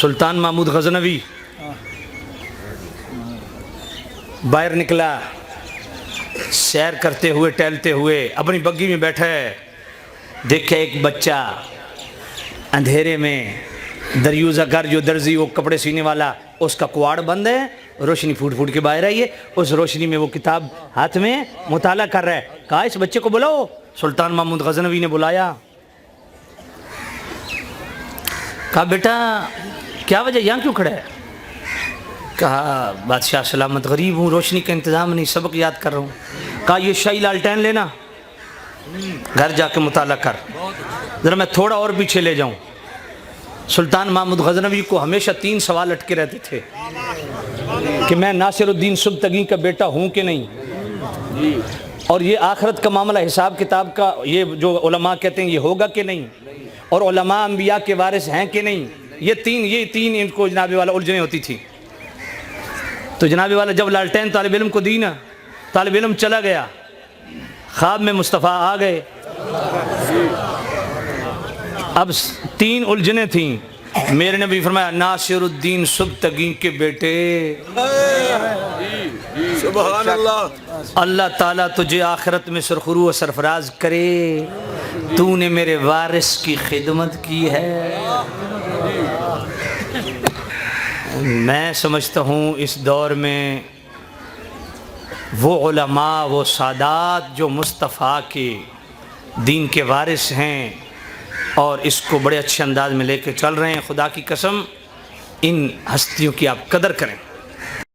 سلطان محمود غزنوی باہر نکلا، سیر کرتے ہوئے ٹہلتے ہوئے اپنی بگی میں بیٹھا ہے، دیکھا ایک بچہ اندھیرے میں، دریوزہ گھر جو درزی وہ کپڑے سینے والا، اس کا کواڑ بند ہے، روشنی پھوٹ پھوٹ کے باہر آئی ہے، اس روشنی میں وہ کتاب ہاتھ میں مطالعہ کر رہا ہے۔ کہا اس بچے کو بلاؤ۔ سلطان محمود غزنوی نے بلایا، کہا بیٹا کیا وجہ یہاں کیوں کھڑا ہے؟ کہا بادشاہ سلامت غریب ہوں، روشنی کا انتظام نہیں، سبق یاد کر رہا ہوں۔ کہا یہ شاہی لالٹین لینا، گھر جا کے مطالعہ کر، ذرا میں تھوڑا اور پیچھے لے جاؤں۔ سلطان محمود غزنوی کو ہمیشہ 3 سوال اٹکے رہتے تھے کہ میں ناصر الدین سبتگی کا بیٹا ہوں کہ نہیں، اور یہ آخرت کا معاملہ حساب کتاب کا یہ جو علماء کہتے ہیں یہ ہوگا کہ نہیں، اور علماء انبیاء کے وارث ہیں کہ نہیں۔ یہ تین ان کو جناب والا الجھنیں ہوتی تھی۔ تو جناب والا جب لالٹین طالب علم کو دی نا، طالب علم چلا گیا، خواب میں مصطفیٰ آ گئے۔ اب 3 الجھنیں تھیں۔ میرے نبی فرمایا ناصر الدین سبتگی کے بیٹے، سبحان اللہ، اللہ تعالیٰ تجھے آخرت میں سرخرو و سرفراز کرے، تو نے میرے وارث کی خدمت کی ہے۔ میں سمجھتا ہوں اس دور میں وہ علماء، وہ سادات جو مصطفیٰ کے دین کے وارث ہیں اور اس کو بڑے اچھے انداز میں لے کے چل رہے ہیں، خدا کی قسم ان ہستیوں کی آپ قدر کریں۔